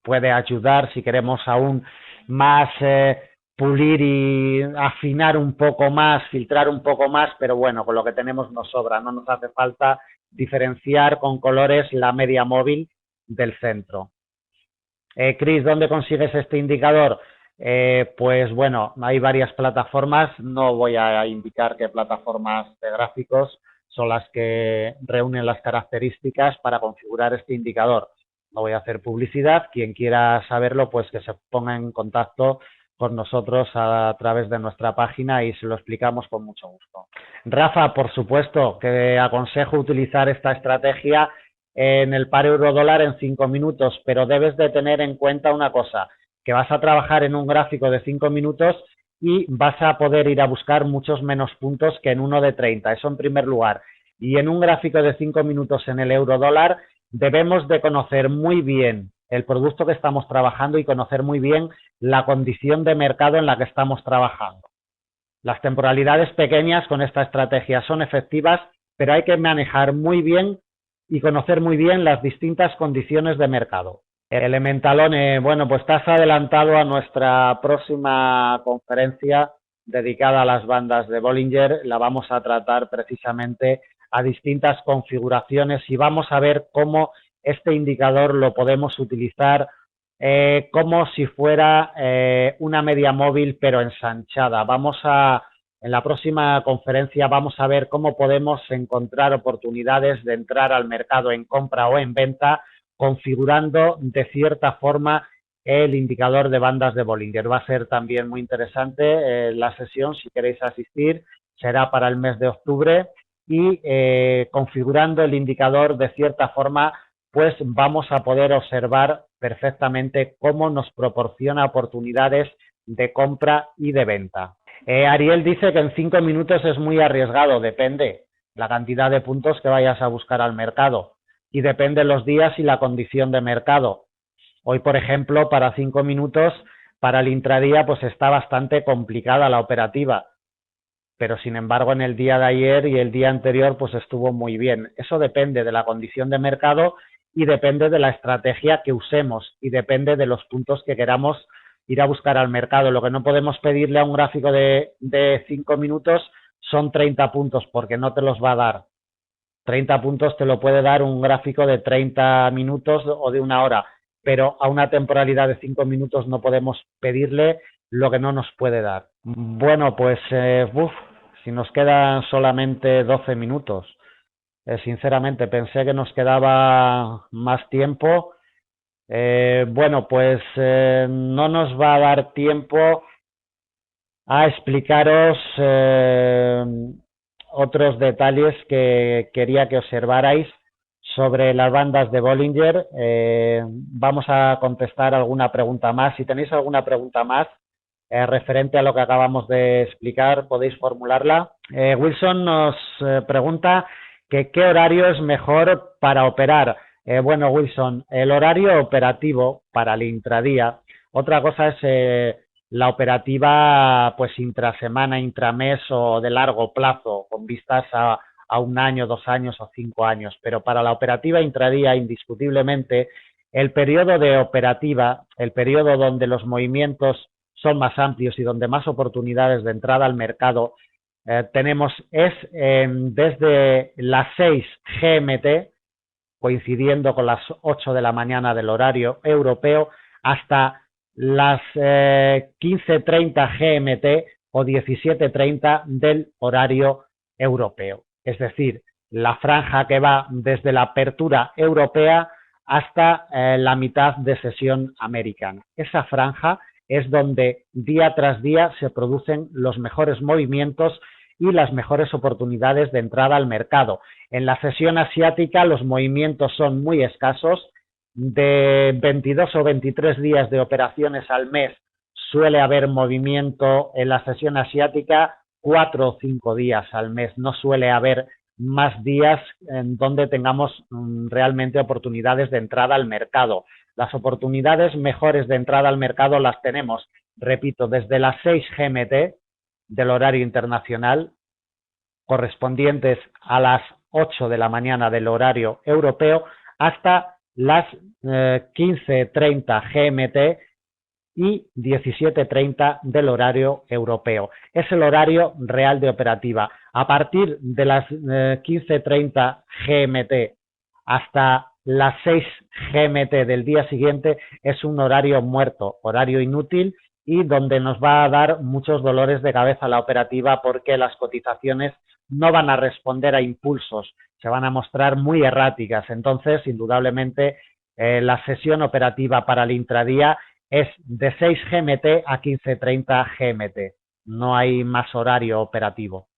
Puede ayudar si queremos aún más pulir y afinar un poco más, filtrar un poco más, pero bueno, con lo que tenemos nos sobra, no nos hace falta diferenciar con colores la media móvil del centro. Chris, ¿dónde consigues este indicador? Pues bueno, hay varias plataformas, no voy a indicar qué plataformas de gráficos son las que reúnen las características para configurar este indicador. No voy a hacer publicidad, quien quiera saberlo pues que se ponga en contacto con nosotros a través de nuestra página y se lo explicamos con mucho gusto. Rafa, por supuesto que aconsejo utilizar esta estrategia en el par euro-dólar en 5 minutos, pero debes de tener en cuenta una cosa, que vas a trabajar en un gráfico de 5 minutos y vas a poder ir a buscar muchos menos puntos que en uno de 30, eso en primer lugar. Y en un gráfico de 5 minutos en el euro-dólar debemos de conocer muy bien el producto que estamos trabajando y conocer muy bien la condición de mercado en la que estamos trabajando. Las temporalidades pequeñas con esta estrategia son efectivas, pero hay que manejar muy bien y conocer muy bien las distintas condiciones de mercado. Elementalone, bueno, pues estás adelantado a nuestra próxima conferencia dedicada a las bandas de Bollinger. La vamos a tratar precisamente a distintas configuraciones y vamos a ver cómo este indicador lo podemos utilizar como si fuera una media móvil pero ensanchada. En la próxima conferencia vamos a ver cómo podemos encontrar oportunidades de entrar al mercado en compra o en venta configurando de cierta forma el indicador de bandas de Bollinger. Va a ser también muy interesante la sesión, si queréis asistir, será para el mes de octubre y configurando el indicador de cierta forma pues vamos a poder observar perfectamente cómo nos proporciona oportunidades de compra y de venta. Ariel dice que en 5 minutos es muy arriesgado, depende la cantidad de puntos que vayas a buscar al mercado y depende los días y la condición de mercado. Hoy, por ejemplo, para 5 minutos, para el intradía, pues está bastante complicada la operativa, pero sin embargo en el día de ayer y el día anterior pues estuvo muy bien. Eso depende de la condición de mercado y depende de la estrategia que usemos y depende de los puntos que queramos ir a buscar al mercado. Lo que no podemos pedirle a un gráfico de 5 minutos son 30 puntos porque no te los va a dar. 30 puntos te lo puede dar un gráfico de 30 minutos o de 1 hora, pero a una temporalidad de 5 minutos no podemos pedirle lo que no nos puede dar. Bueno, pues si nos quedan solamente 12 minutos. Sinceramente, pensé que nos quedaba más tiempo. Bueno, pues no nos va a dar tiempo a explicaros otros detalles que quería que observarais sobre las bandas de Bollinger. Vamos a contestar alguna pregunta más. Si tenéis alguna pregunta más referente a lo que acabamos de explicar, podéis formularla. Wilson nos pregunta que qué horario es mejor para operar. Bueno, Wilson, el horario operativo para el intradía, otra cosa es la operativa pues intrasemana, intramés o de largo plazo, con vistas a 1 año, 2 años o 5 años, pero para la operativa intradía indiscutiblemente El periodo de operativa, el periodo donde los movimientos son más amplios y donde más oportunidades de entrada al mercado tenemos es desde las 6 GMT, coincidiendo con las 8 de la mañana del horario europeo, hasta las 15:30 GMT o 17:30 del horario europeo. Es decir, la franja que va desde la apertura europea hasta la mitad de sesión americana. Esa franja es donde día tras día se producen los mejores movimientos y las mejores oportunidades de entrada al mercado. En la sesión asiática los movimientos son muy escasos. De 22 o 23 días de operaciones al mes suele haber movimiento en la sesión asiática 4 o 5 días al mes. No suele haber más días en donde tengamos realmente oportunidades de entrada al mercado. Las oportunidades mejores de entrada al mercado las tenemos, repito, desde las 6 GMT del horario internacional, correspondientes a las 8 de la mañana del horario europeo, hasta las 15:30 GMT y 17:30 del horario europeo. Es el horario real de operativa. A partir de las 15:30 GMT hasta las 6 GMT del día siguiente es un horario muerto, horario inútil, y donde nos va a dar muchos dolores de cabeza la operativa, porque las cotizaciones no van a responder a impulsos, se van a mostrar muy erráticas. Entonces, indudablemente, la sesión operativa para el intradía es de 6 GMT a 15:30 GMT. No hay más horario operativo.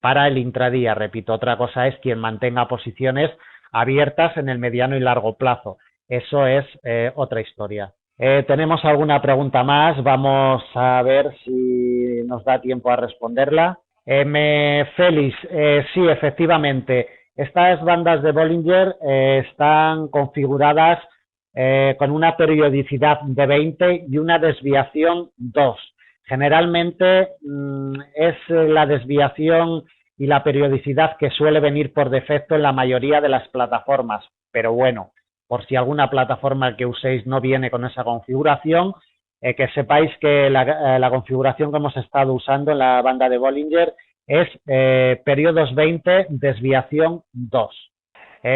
Para el intradía, repito, otra cosa es quien mantenga posiciones abiertas en el mediano y largo plazo. Eso es otra historia. ¿Tenemos alguna pregunta más? Vamos a ver si nos da tiempo a responderla. Félix, sí, efectivamente. Estas bandas de Bollinger están configuradas con una periodicidad de 20 y una desviación 2. Generalmente es la desviación y la periodicidad que suele venir por defecto en la mayoría de las plataformas, pero bueno, por si alguna plataforma que uséis no viene con esa configuración, que sepáis que la configuración que hemos estado usando en la banda de Bollinger es periodos 20, desviación 2.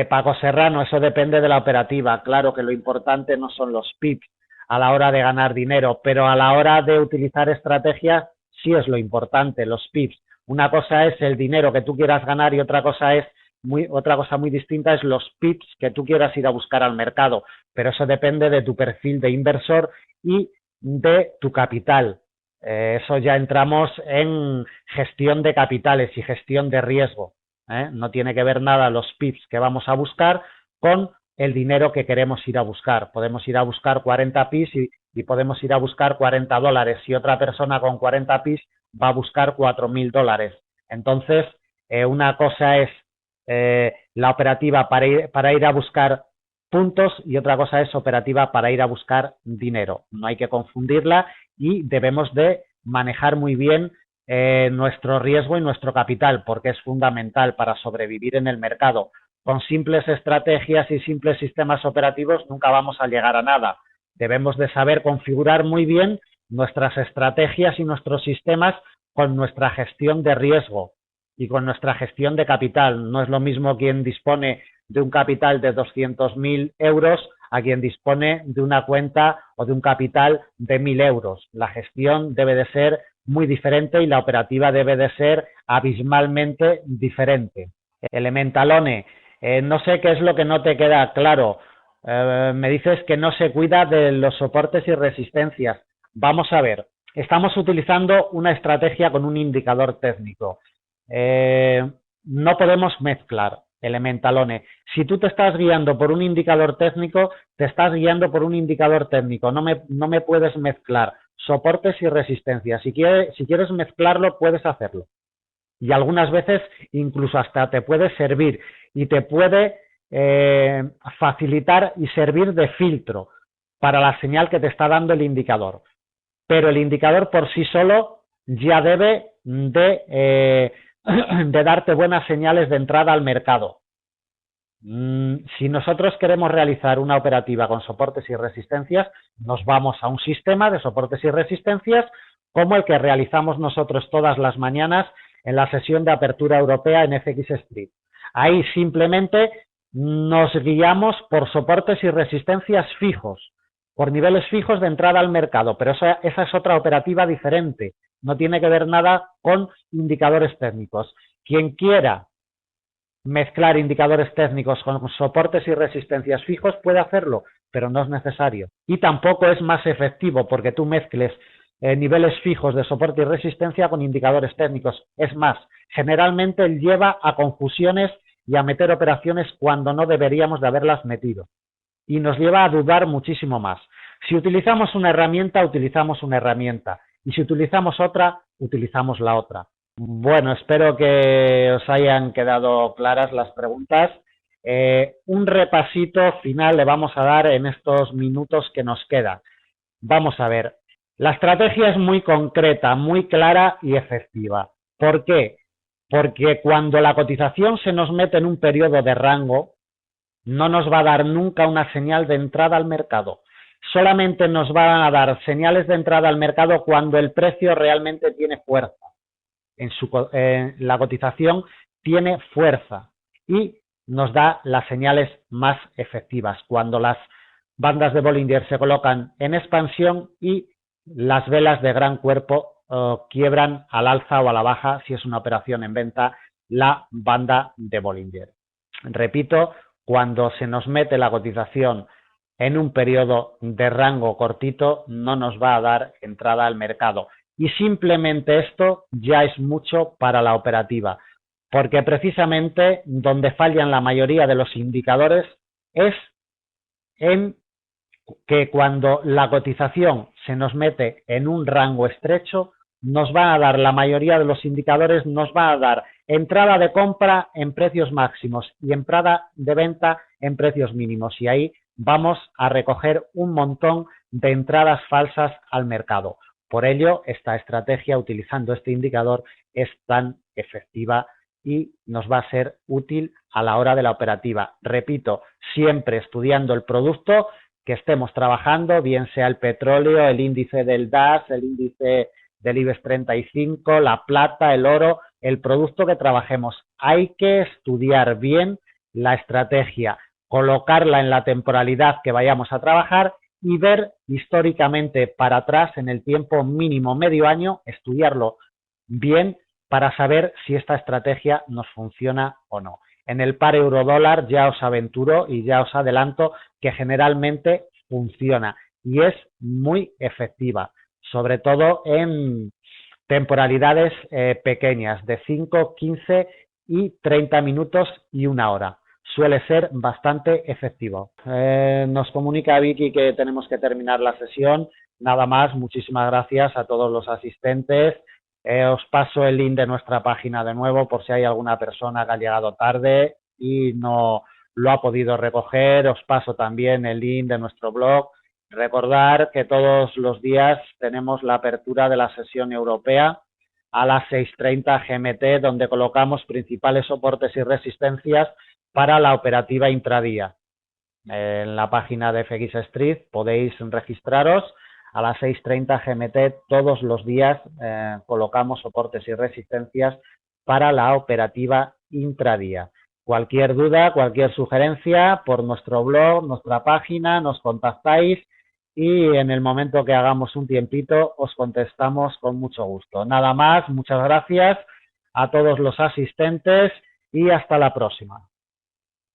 Paco Serrano, eso depende de la operativa. Claro que lo importante no son los pips a la hora de ganar dinero, pero a la hora de utilizar estrategias sí es lo importante, los pips. Una cosa es el dinero que tú quieras ganar y otra cosa muy distinta es los pips que tú quieras ir a buscar al mercado, pero eso depende de tu perfil de inversor y de tu capital. Eso ya entramos en gestión de capitales y gestión de riesgo. No tiene que ver nada los pips que vamos a buscar con el dinero que queremos ir a buscar. Podemos ir a buscar 40 pips y podemos ir a buscar $40. Si otra persona con 40 pips va a buscar $4.000. Entonces, una cosa es la operativa para ir a buscar puntos y otra cosa es operativa para ir a buscar dinero. No hay que confundirla y debemos de manejar muy bien nuestro riesgo y nuestro capital, porque es fundamental para sobrevivir en el mercado. Con simples estrategias y simples sistemas operativos nunca vamos a llegar a nada. Debemos de saber configurar muy bien nuestras estrategias y nuestros sistemas con nuestra gestión de riesgo y con nuestra gestión de capital. No es lo mismo quien dispone de un capital de 200.000 euros a quien dispone de una cuenta o de un capital de 1.000 euros. La gestión debe de ser muy diferente y la operativa debe de ser abismalmente diferente. Elementalone, no sé qué es lo que no te queda claro. Me dices que no se cuida de los soportes y resistencias. Vamos a ver, estamos utilizando una estrategia con un indicador técnico. No podemos mezclar, Elementalone. Si tú te estás guiando por un indicador técnico, te estás guiando por un indicador técnico. No me puedes mezclar soportes y resistencias. Si quieres mezclarlo, puedes hacerlo. Y algunas veces incluso hasta te puede servir y te puede facilitar y servir de filtro para la señal que te está dando el indicador. Pero el indicador por sí solo ya debe de darte buenas señales de entrada al mercado. Si nosotros queremos realizar una operativa con soportes y resistencias, nos vamos a un sistema de soportes y resistencias como el que realizamos nosotros todas las mañanas en la sesión de apertura europea en FX Street. Ahí simplemente nos guiamos por soportes y resistencias fijos, por niveles fijos de entrada al mercado, pero esa es otra operativa diferente, no tiene que ver nada con indicadores técnicos. Quien quiera mezclar indicadores técnicos con soportes y resistencias fijos puede hacerlo, pero no es necesario. Y tampoco es más efectivo porque tú mezcles niveles fijos de soporte y resistencia con indicadores técnicos. Es más, generalmente lleva a confusiones y a meter operaciones cuando no deberíamos de haberlas metido. Y nos lleva a dudar muchísimo más. Si utilizamos una herramienta, utilizamos una herramienta. Y si utilizamos otra, utilizamos la otra. Bueno, espero que os hayan quedado claras las preguntas. Un repasito final le vamos a dar en estos minutos que nos quedan. Vamos a ver. La estrategia es muy concreta, muy clara y efectiva. ¿Por qué? Porque cuando la cotización se nos mete en un periodo de rango, no nos va a dar nunca una señal de entrada al mercado. Solamente nos van a dar señales de entrada al mercado cuando el precio realmente tiene fuerza. La cotización tiene fuerza y nos da las señales más efectivas, cuando las bandas de Bollinger se colocan en expansión y las velas de gran cuerpo quiebran al alza o a la baja, si es una operación en venta, la banda de Bollinger. Repito, cuando se nos mete la cotización en un periodo de rango cortito, no nos va a dar entrada al mercado. Y simplemente esto ya es mucho para la operativa, porque precisamente donde fallan la mayoría de los indicadores es en que cuando la cotización se nos mete en un rango estrecho, nos van a dar, la mayoría de los indicadores nos va a dar entrada de compra en precios máximos y entrada de venta en precios mínimos. Y ahí vamos a recoger un montón de entradas falsas al mercado. Por ello, esta estrategia utilizando este indicador es tan efectiva y nos va a ser útil a la hora de la operativa. Repito, siempre estudiando el producto que estemos trabajando, bien sea el petróleo, el índice del DAX, el índice del IBEX 35, la plata, el oro, el producto que trabajemos. Hay que estudiar bien la estrategia, colocarla en la temporalidad que vayamos a trabajar y ver históricamente para atrás en el tiempo mínimo medio año, estudiarlo bien para saber si esta estrategia nos funciona o no. En el par euro-dólar ya os aventuro y ya os adelanto que generalmente funciona y es muy efectiva, sobre todo en temporalidades pequeñas de 5, 15 y 30 minutos y una hora. Suele ser bastante efectivo. Nos comunica Vicky que tenemos que terminar la sesión. Nada más, muchísimas gracias a todos los asistentes. Os paso el link de nuestra página de nuevo por si hay alguna persona que ha llegado tarde y no lo ha podido recoger. Os paso también el link de nuestro blog. Recordar que todos los días tenemos la apertura de la sesión europea a las 6:30 GMT, donde colocamos principales soportes y resistencias para la operativa intradía. En la página de FX Street podéis registraros. A las 6:30 GMT todos los días colocamos soportes y resistencias para la operativa intradía. Cualquier duda, cualquier sugerencia, por nuestro blog, nuestra página, nos contactáis y en el momento que hagamos un tiempito os contestamos con mucho gusto. Nada más, muchas gracias a todos los asistentes y hasta la próxima.